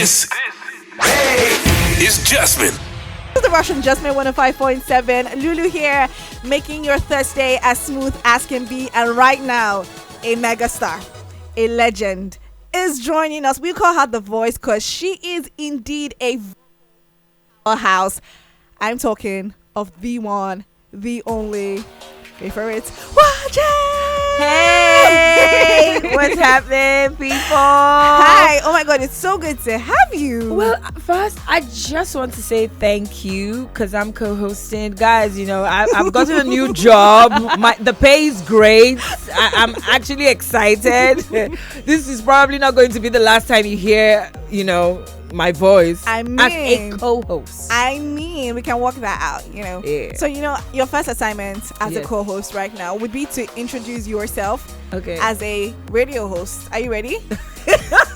This is Jasmine. This is the Russian Jasmine 105.7. Lulu here, making your Thursday as smooth as can be. And right now, a megastar, a legend, is joining us. We call her The Voice because she is indeed a house. I'm talking of the one, the only, favorite, Waje! Hey, what's happening, people? Hi. Oh my God, it's so good to have you. Well, first, I just want to say thank you because I'm co-hosting. Guys, you know, I've gotten a new job. The pay is great. I'm actually excited. This is probably not going to be the last time you hear, you know, my voice as a co-host. I mean, we can work that out, you know. Yeah. So, you know, your first assignment as a co-host right now would be to introduce yourself as a radio host. Are you ready?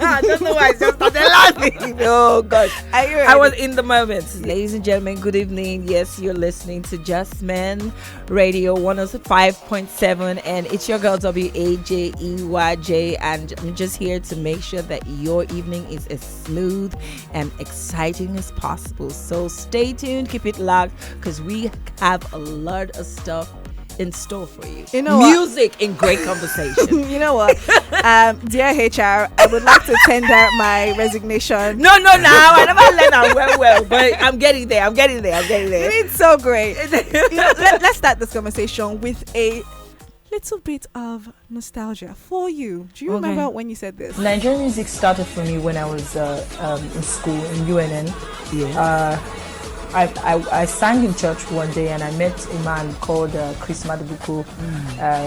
I don't know why I just started laughing. Oh gosh. Are you ready? I was in the moment. Ladies and gentlemen, good evening. Yes, you're listening to Jasmine Radio 105.7 and it's your girl Waje, and I'm just here to make sure that your evening is as smooth and exciting as possible. So stay tuned, keep it locked because we have a lot of stuff in store for you. You know music what? In great conversation. You know what? Dear HR, I would like to tender my resignation. No, now I never learned that well, but I'm getting there. It's so great. You know, let's start this conversation with a little bit of nostalgia for you. Do you remember when you said this? Nigerian music started for me when I was in school in UNN. Yeah. I sang in church one day and I met a man called Chris Madubuko.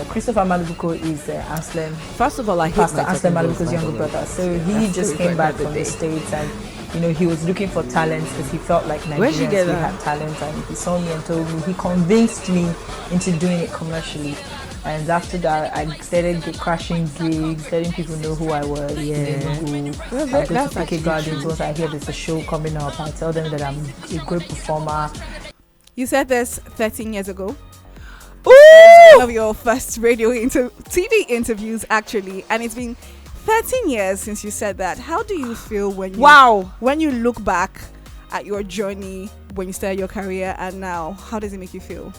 Christopher Madubuko is Anselm. First of all, I hate Pastor Anselm Madubuko's younger brother. So he just came back from the States and you know he was looking for talent because he felt like Nigerians had talent, and he saw me and told me, he convinced me into doing it commercially. And after that, I started crashing gigs, letting people know who I was. I go to PK Gardens once I hear there's a show coming up. I tell them that I'm a great performer. You said this 13 years ago. Ooh! One of your first TV interviews, actually. And it's been 13 years since you said that. How do you feel when you look back at your journey, when you started your career and now? How does it make you feel?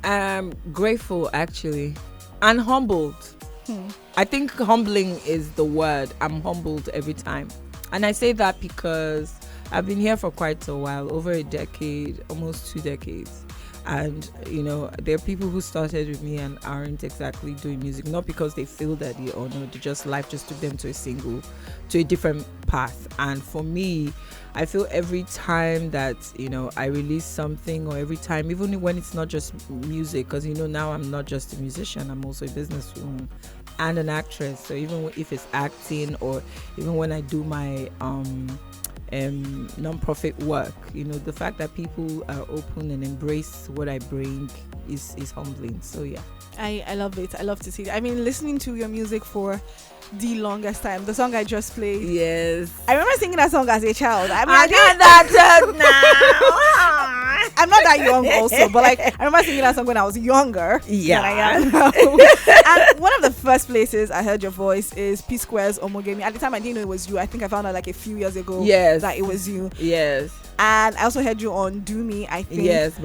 I'm grateful, actually, and humbled. I think humbling is the word. I'm humbled every time. And I say that because I've been here for quite a while, over a decade, almost 2 decades. And, you know, there are people who started with me and aren't exactly doing music, not because they feel that they or no, life just took them to a different path. And for me, I feel every time that, you know, I release something, or every time, even when it's not just music, because, you know, now I'm not just a musician, I'm also a businesswoman and an actress. So even if it's acting, or even when I do my non-profit work, you know, the fact that people are open and embrace what I bring is humbling. So yeah, I love it. I love to see it. I mean, listening to your music for the longest time, the song I just played, I remember singing that song as a child. I mean, I did that now. I'm not that young also, but like I remember singing that song when I was younger than I am now. And one of the first places I heard your voice is P Square's Omogemi. At the time I didn't know it was you. I think I found out like a few years ago that it was you. And I also heard you on Do Me, I think. Yes,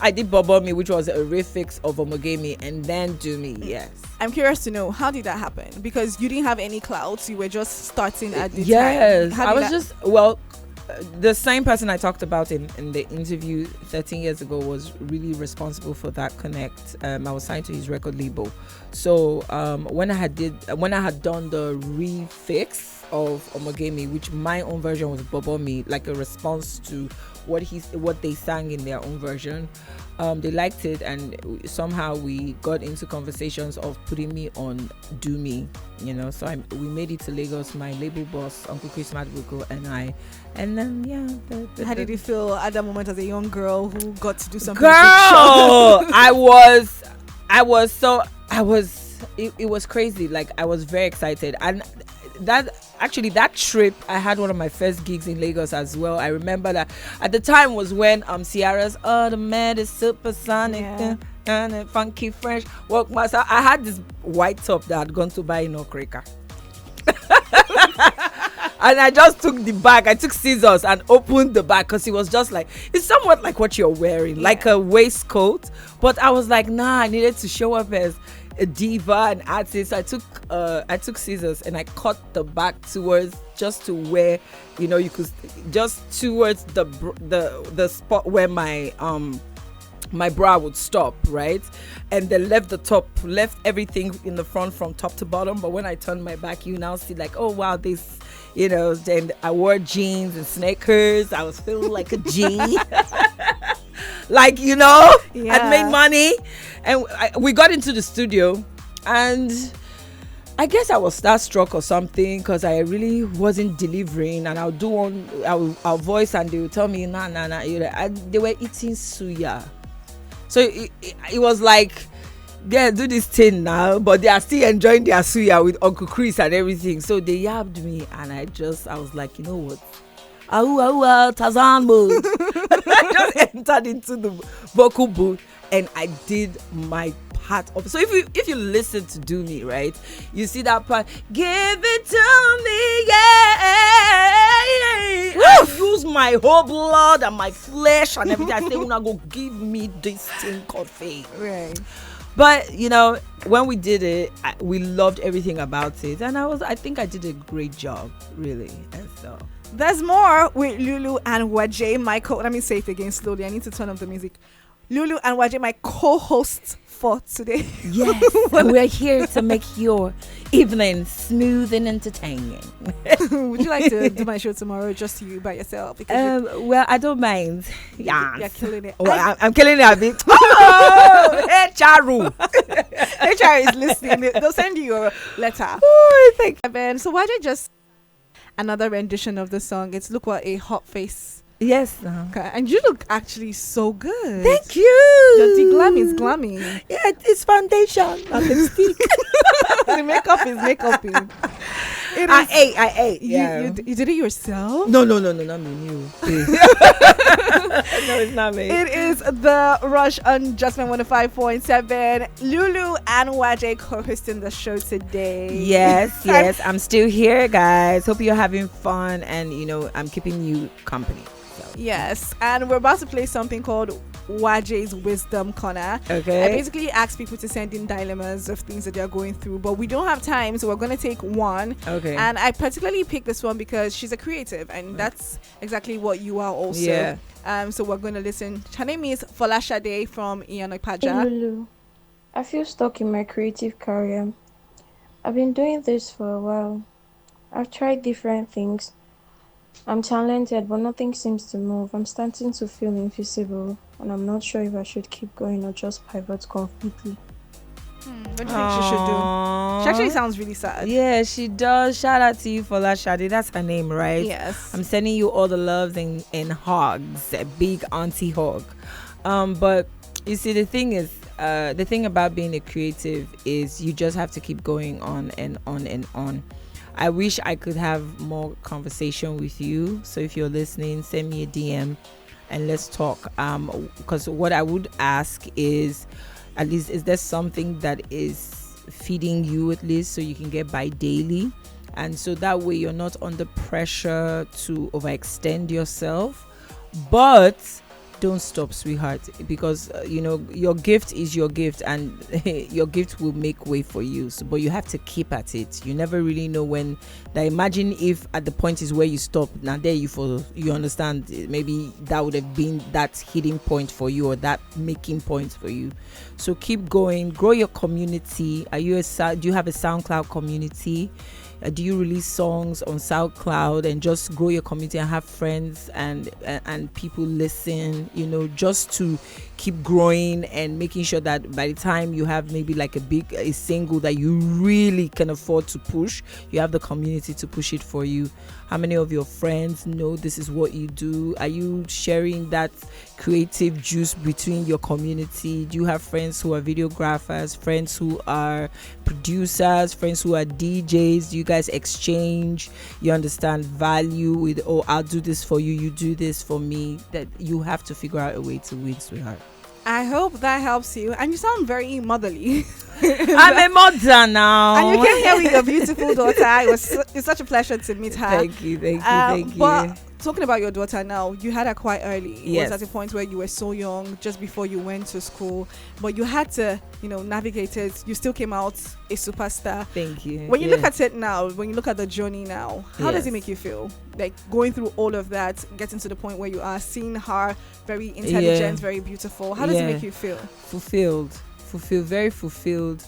I did Bobo Me, which was a refix of Omogemi, and then Do Me. Yes. I'm curious to know, how did that happen? Because you didn't have any clouds. You were just starting at the time. The same person I talked about in the interview 13 years ago was really responsible for that connect. I was signed to his record label. So when I had done the refix of Omogemi, which my own version was Bobo Me, like a response to what they sang in their own version, they liked it, and somehow we got into conversations of putting me on Do Me, you know. So we made it to Lagos, my label boss Uncle Chris Madbuko and I, and then how did you feel at that moment as a young girl who got to do something? Girl, it was crazy. Like, I was very excited. And that trip, I had one of my first gigs in Lagos as well. I remember that at the time was when Ciara's the man is supersonic and funky French walk myself. I had this white top that I'd gone to buy in Okreka. And I just took the bag. I took scissors and opened the bag because it was just like, it's somewhat like what you're wearing, like a waistcoat. But I was like, nah, I needed to show up as a diva, an artist. I took scissors and I cut the back towards, just to where, you know, you could just towards the spot where my bra would stop, right? And then left everything in the front from top to bottom. But when I turned my back, you now see like, oh wow, this, you know. Then I wore jeans and sneakers. I was feeling like a G. Like, you know, I'd made money. And we got into the studio, and I guess I was starstruck or something, because I really wasn't delivering. And I'll voice, and they would tell me, nah. They were eating suya. So it was like, yeah, do this thing now, but they are still enjoying their suya with Uncle Chris and everything. So they yabbed me, and I was like, you know what? Tarzan mode. I just entered into the vocal booth and I did my part of it. So if you listen to Do Me, right, you see that part, give it to me, yeah. I use my whole blood and my flesh and everything. I say, una go give me this thing called fame. Right. But you know, when we did it, we loved everything about it, and I think I did a great job, really. And so there's more with Lulu and Waje, let me say it again slowly. I need to turn up the music. Lulu and Waje, my co-hosts for today. Yes, and we're here to make your evening smooth and entertaining. Would you like to do my show tomorrow, just you by yourself? Because well, I don't mind. Yeah, you're killing it. Well, I'm killing it a bit. Oh, HR is listening. They'll send you your letter. Oh, thank you. So Waje just another rendition of the song. It's Look What a Hot Face. Yes. Okay. And you look actually so good. Thank you. The glam is glammy. Yeah, it's foundation, not lipstick. The makeup is makeuping. I ate. Yeah. You did it yourself? No, not me. You. No, it's not me. It is the Rush on Justman 105.7. Lulu and Waje co-hosting the show today. Yes. I'm still here, guys. Hope you're having fun, and you know, I'm keeping you company. So. Yes, and we're about to play something called Waje's Wisdom Corner. Okay. I basically ask people to send in dilemmas of things that they're going through, but we don't have time, so we're going to take one. Okay. And I particularly picked this one because she's a creative, and that's exactly what you are also. Yeah. So we're going to listen. Her name is Folashade from Iyanopaja. Hey Lulu, I feel stuck in my creative career. I've been doing this for a while. I've tried different things. I'm talented, but nothing seems to move. I'm starting to feel invisible, and I'm not sure if I should keep going or just pivot completely. What do you think she should do? She actually sounds really sad. Yeah, she does. Shout out to you for Shadi. That's her name, right? Yes. I'm sending you all the loves and hugs, a big auntie hug. But you see, the thing is, the thing about being a creative is you just have to keep going on and on and on. I wish I could have more conversation with you. So if you're listening, send me a DM and let's talk. Because what I would ask is, at least, is there something that is feeding you at least so you can get by daily? And so that way you're not under pressure to overextend yourself. But don't stop, sweetheart, because you know, your gift is your gift, and your gift will make way for you. So, but you have to keep at it. You never really know when. Now imagine if at the point is where you stop. Now there you understand, maybe that would have been that hitting point for you, or that making point for you. So keep going, grow your community. Do you have a SoundCloud community? Do you release songs on SoundCloud and just grow your community and have friends and people listen, you know, just to keep growing and making sure that by the time you have maybe like a single that you really can afford to push, you have the community to push it for you. How many of your friends know this is what you do? Are you sharing that creative juice between your community? Do you have friends who are videographers, friends who are producers, friends who are DJs? Do you guys exchange? You understand value with, oh, I'll do this for you, you do this for me? That you have to figure out a way to win, sweetheart. I hope that helps you. And you sound very motherly. I'm a mother now. And you came here with your beautiful daughter. It's such a pleasure to meet her. Thank you. But talking about your daughter now, you had her quite early. Yes. It was at a point where you were so young, just before you went to school. But you had to, navigate it. You still came out a superstar. Thank you. When you look at it now, when you look at the journey now, how does it make you feel? Like going through all of that, getting to the point where you are, seeing her very intelligent, very beautiful. How does it make you feel? Fulfilled, very fulfilled.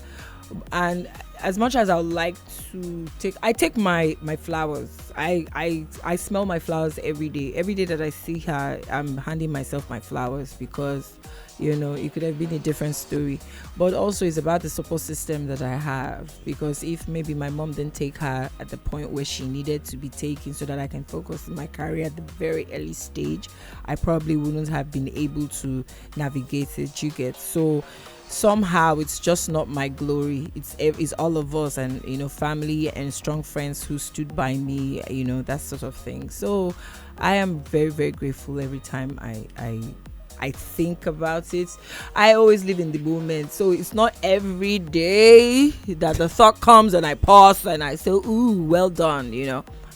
And as much as I would like to take my flowers. I smell my flowers every day. Every day that I see her, I'm handing myself my flowers, because it could have been a different story. But also it's about the support system that I have, because if maybe my mom didn't take her at the point where she needed to be taken so that I can focus on my career at the very early stage, I probably wouldn't have been able to navigate it. You get? So somehow it's just not my glory. It's all of us, and family and strong friends who stood by me, that sort of thing. So I am very, very grateful every time I think about it. I always live in the moment, so it's not every day that the thought comes and I pause and I say, ooh, well done,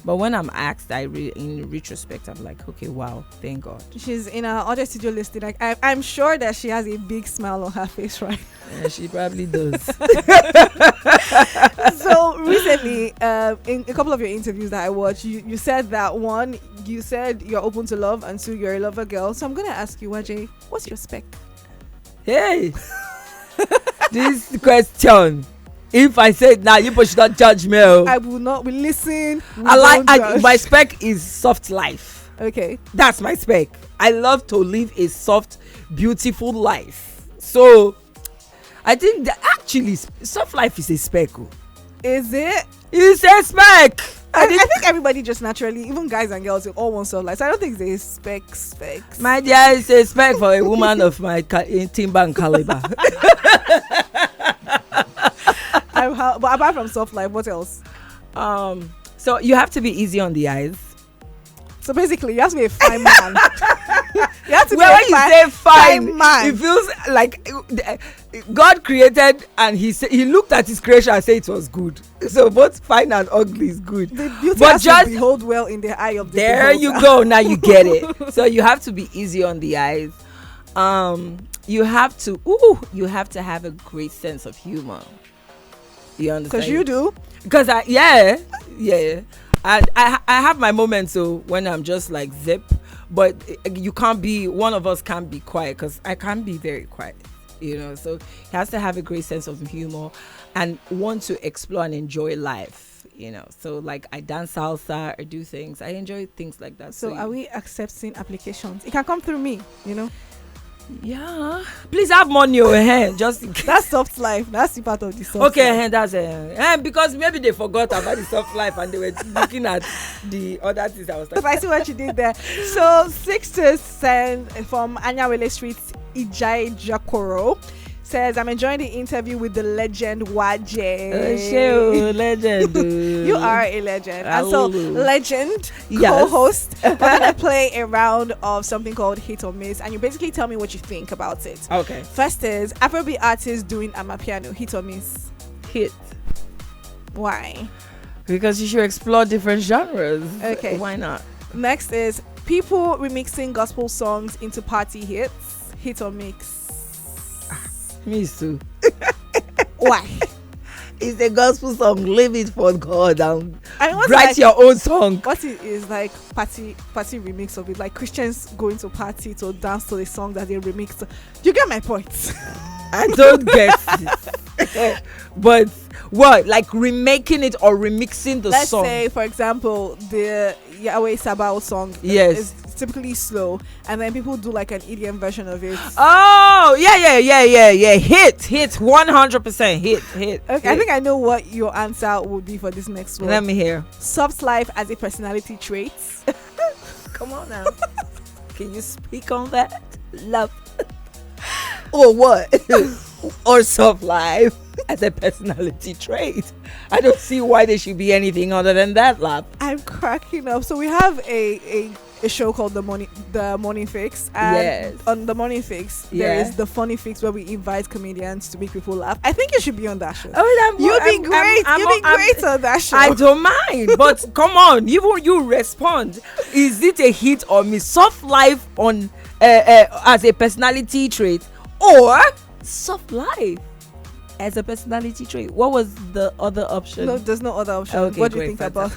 But when I'm asked, in retrospect, I'm like, okay, wow, thank God. She's in our audio studio listing. Like, I'm sure that she has a big smile on her face, right? Yeah, she probably does. So recently, in a couple of your interviews that I watched, you said that one, you said you're open to love, and two, you're a lover girl. So I'm going to ask you, Waje, what's your spec? Hey, this question. If I say now, you should not judge me. I will not. We listen. My spec is soft life. Okay, that's my spec. I love to live a soft, beautiful life. So, I think that actually soft life is a spec. Is it? It's a spec. I think everybody just naturally, even guys and girls, they all want soft life. So I don't think it's a spec. My dear, it's a spec for a woman of my timber and caliber. But apart from soft life, what else? So you have to be easy on the eyes. So basically, you have to be a fine man. You have to when you say fine man, it feels like God created, and he looked at his creation and said it was good. So both fine and ugly is good. The beauty has to behold well in the eye of the there beholder. You go. Now you get it. So you have to be easy on the eyes. You have to have a great sense of humor. You understand? Because you do. Because yeah. And I have my moments, so when I'm just like zip, but one of us can't be quiet, because I can't be very quiet, so he has to have a great sense of humor and want to explore and enjoy life, so like I dance salsa or do things. I enjoy things like that. So are we accepting applications? It can come through me, Yeah, please have money over here, just in case. That's soft life. That's the part of the soft life. That's because maybe they forgot about the soft life and they were looking at the other things I was like. I see what you did there. So 6 from Anyawele Street, Ijai Jakoro says, I'm enjoying the interview with the legend Waje. Legend. You are a legend. And so, legend, yes. co-host, we're going to play a round of something called Hit or Miss, and you basically tell me what you think about it. Okay. First is Afrobeat artist doing amapiano. Hit or miss? Hit. Why? Because you should explore different genres. Okay. Why not? Next is people remixing gospel songs into party hits. Hit or mix? Me too. Why? It's a gospel song. Live it for God and write like, your own song. What it is like party remix of it, like Christians going to party to dance to the song that they remix. Do you get my point? I don't get it. But what, like remaking it or remixing the song? Let's say, for example, the Yahweh Sabbath song is typically slow, and then people do like an EDM version of it. Oh, yeah. Hit 100%. Hit. Okay, hit. I think I know what your answer would be for this next one. Let me hear. Soft life as a personality trait. Come on now. Can you speak on that? Love. Or what? Or soft life as a personality trait. I don't see why there should be anything other than that, love. I'm cracking up. So we have a a show called the Morning Fix, and on the Morning Fix there is the Funny Fix, where we invite comedians to make people laugh. I think you should be on that show. You'll be great on that show. I don't mind, but come on, you respond. Is it a hit or miss? Soft life on as a personality trait, or soft life as a personality trait? What was the other option? No, there's no other option. Okay, what do you think about?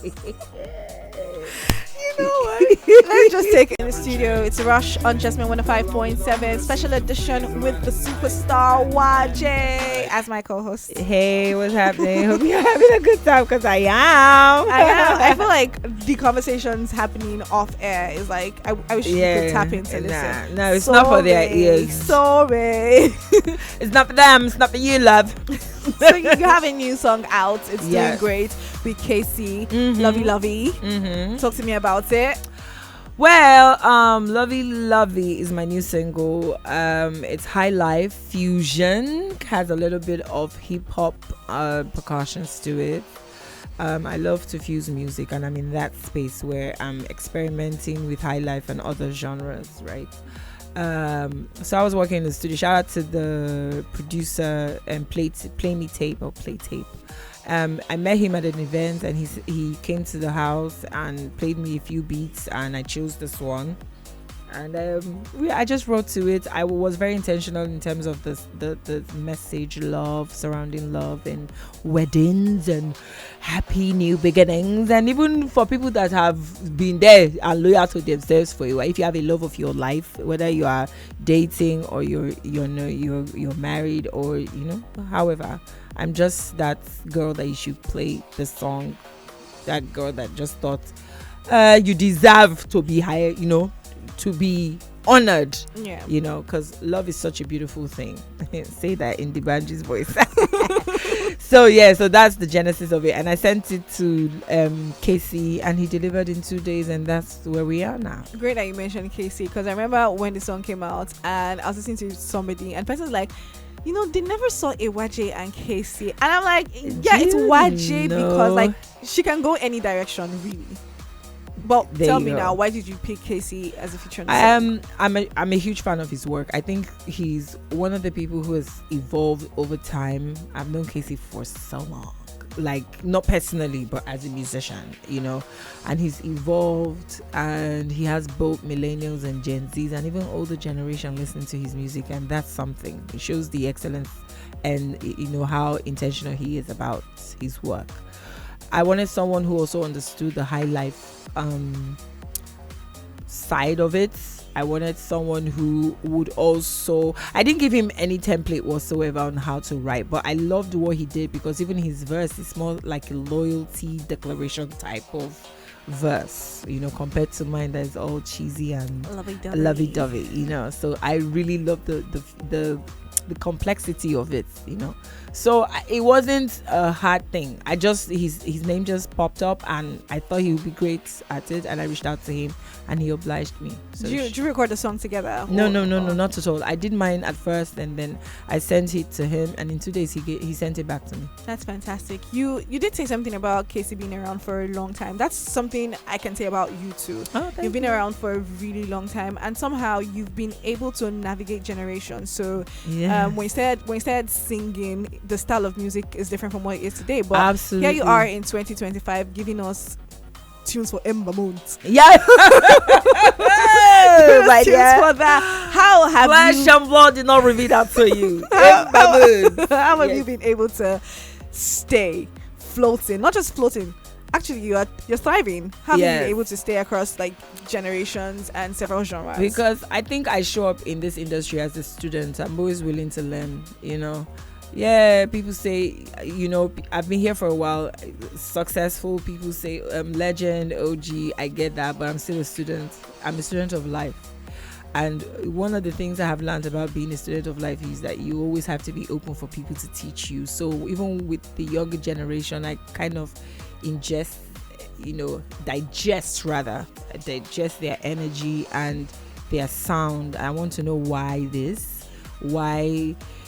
You know what? Let's just take it in the studio. It's Rush on Jasmine 105.7 special edition with the superstar Waje as my co-host. Hey, what's happening? Hope you're having a good time, because I am. I feel like the conversations happening off air is like I wish you could tap into listen. No, it's not for their ears. Sorry. It's not for them. It's not for you, love. So you have a new song out. It's doing great with Casey. Lovey Lovey. Talk to me about it. Well, Lovey Lovey is my new single. It's high life fusion, has a little bit of hip hop percussions to it. I love to fuse music, and I'm in that space where I'm experimenting with high life and other genres, right? So I was working in the studio. Shout out to the producer and Play Tape. I met him at an event, and he came to the house and played me a few beats, and I chose this one. And I just wrote to it. I was very intentional in terms of the message, love, surrounding love and weddings and happy new beginnings. And even for people that have been there and loyal to themselves for a while, if you have a love of your life, whether you are dating or you're married, or however, I'm just that girl that you should play the song. That girl that just thought you deserve to be higher, to be honored, because love is such a beautiful thing. Say that in the Banji's voice. So that's the genesis of it, and I sent it to Casey, and he delivered in 2 days, and that's where we are now. Great that you mentioned Casey, because I remember when the song came out and I was listening to somebody, and the person's like, they never saw a Waje and Casey, and I'm like, it's Waje because like she can go any direction really. But tell me now, why did you pick Casey as a feature on the song? I'm a huge fan of his work. I think he's one of the people who has evolved over time. I've known Casey for so long, like not personally, but as a musician, and he's evolved, and he has both millennials and Gen Zs and even older generation listening to his music, and that's something. It shows the excellence and how intentional he is about his work. I wanted someone who also understood the high life side of it. I wanted someone who would also, I didn't give him any template whatsoever on how to write, but I loved what he did, because even his verse is more like a loyalty declaration type of verse, compared to mine that is all cheesy and lovey-dovey, so I really love the complexity of it, so it wasn't a hard thing. I just his name just popped up, and I thought he would be great at it, and I reached out to him, and he obliged me. So did you record the song together? No, not at all. I did mine at first, and then I sent it to him, and in 2 days he sent it back to me. That's fantastic. You did say something about Casey being around for a long time. That's something I can say about you too. You've been around for a really long time, and somehow you've been able to navigate generations. So when you started singing, the style of music is different from what it is today. But absolutely, here you are in 2025 giving us tunes for Ember Moons. Yeah. My tunes for that. How have Flash and Blood did not reveal that to you. How have you been able to stay floating? Not just floating. Actually, you're thriving. How have you been able to stay across like generations and several genres? Because I think I show up in this industry as a student. I'm always willing to learn, people say, I've been here for a while, successful people say legend, OG. I get that, but I'm still a student. I'm a student of life. And one of the things I have learned about being a student of life is that you always have to be open for people to teach you. So even with the younger generation, I kind of digest their energy and their sound. I want to know why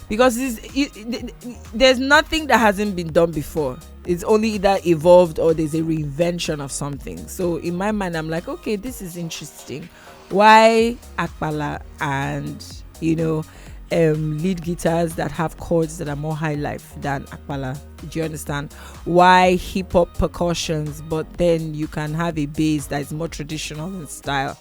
because there's nothing that hasn't been done before. It's only either evolved or there's a reinvention of something. So in my mind, I'm like, okay, this is interesting. Why Akpala and lead guitars that have chords that are more high life than Akpala? Do you understand? Why hip hop percussions, but then you can have a bass that is more traditional in style?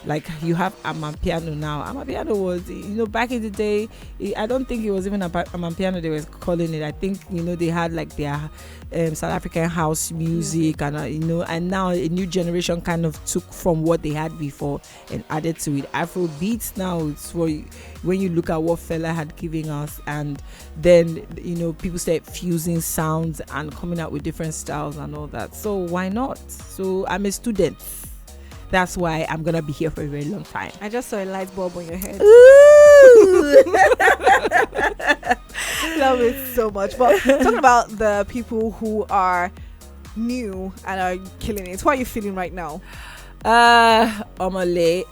Like you have Amapiano now. Amapiano was, back in the day, I don't think it was even Amapiano they were calling it. I think, they had like their South African house music and, and now a new generation kind of took from what they had before and added to it. Afro beats now, it's when you look at what Fela had given us, and then, people start fusing sounds and coming out with different styles and all that. So why not? So I'm a student. That's why I'm gonna be here for a very long time. I just saw a light bulb on your head. Love it so much. But talking about the people who are new and are killing it, who are you feeling right now? Omale.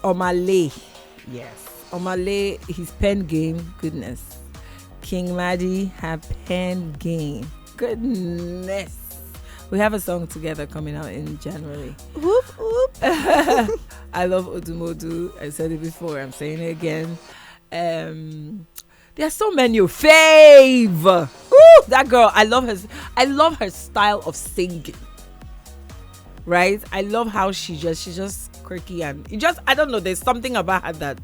Yes. Omale, his pen game, goodness. King Madi, her pen game. Goodness. We have a song together coming out in January. Whoop, whoop. I love Odumodu. I said it before. I'm saying it again. There are so many. Fave. Ooh, that girl. I love her style of singing. Right? I love how she's just quirky and I don't know. There's something about her that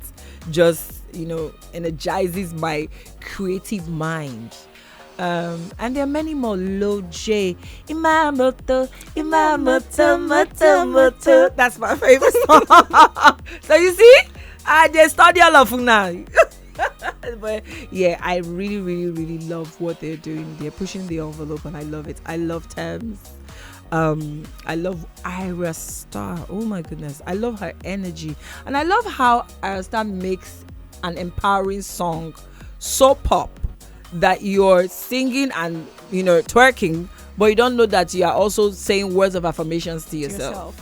just energizes my creative mind. And there are many more. Waje, Imamoto. That's my favorite song. So you see, I just study all of them now. But yeah, I really, really, really love what they're doing. They're pushing the envelope, and I love it. I love Thames. I love Ira Star. Oh my goodness, I love her energy, and I love how Ira Star makes an empowering song so pop that you're singing and twerking, but you don't know that you are also saying words of affirmations to yourself.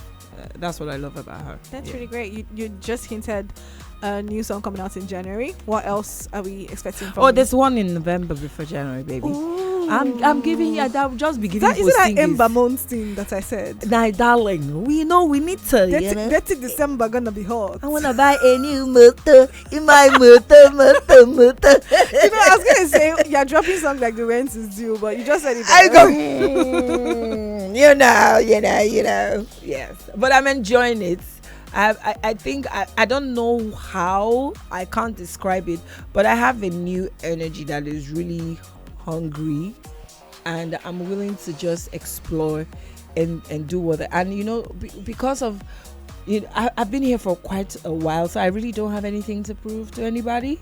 That's what I love about her. That's really great. You just hinted a new song coming out in January. What else are we expecting from you? There's one in November before January, baby. Ooh. I'm giving you that. Just be giving you. Is that Ember Moans thing that I said? Nah, darling, we need to. 30 December gonna be hot. I wanna buy a new motor in my motor. I was gonna say you're dropping songs like the rent is due, but you just said it. I go. You know. Yes, but I'm enjoying it. I think I don't know how, I can't describe it, but I have a new energy that is really hungry, and I'm willing to just explore and do what because of I've been here for quite a while, so I really don't have anything to prove to anybody.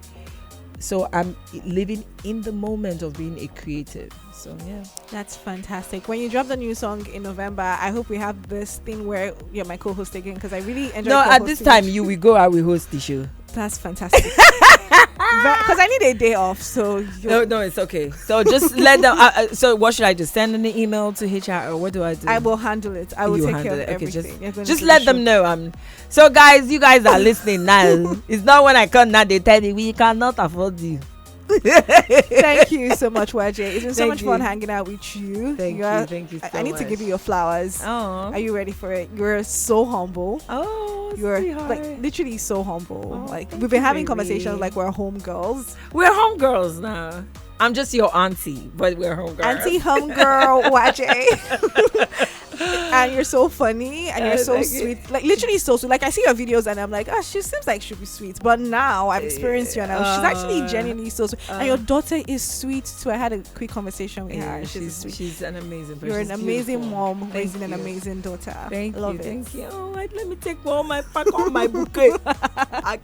So I'm living in the moment of being a creative. So yeah, that's fantastic. When you drop the new song in November, I hope we have this thing where you're my co-host again, because I really enjoy. No, at this time you will go out with host the show. That's fantastic. Because I need a day off. So no, it's okay. So just let them. So what should I do? Send an email to HR, or what do I do? I will handle it. I will take care of everything. Just let them know. So guys, you guys are listening now. It's not when I come now they tell you we cannot afford you. Thank you so much, Waje. It's been so much fun hanging out with you. Thank you so I need much. to give you your flowers. Oh, are you ready for it? You're so humble. You're sweetheart. literally so humble. We've been having conversations like we're home girls. We're home girls now. I'm just your auntie, but we're home girls. Auntie home girl, Waje. And you're so funny and you're so sweet. Like literally so sweet. Like I see your videos and I'm like, she seems like she'll be sweet. But now I've experienced you and she's actually genuinely so sweet. And your daughter is sweet too. I had a quick conversation with her. She's sweet. She's an amazing person. You're an amazing mom raising an amazing daughter. Thank you. Thank you. All right, let me take all my pack on my bouquet.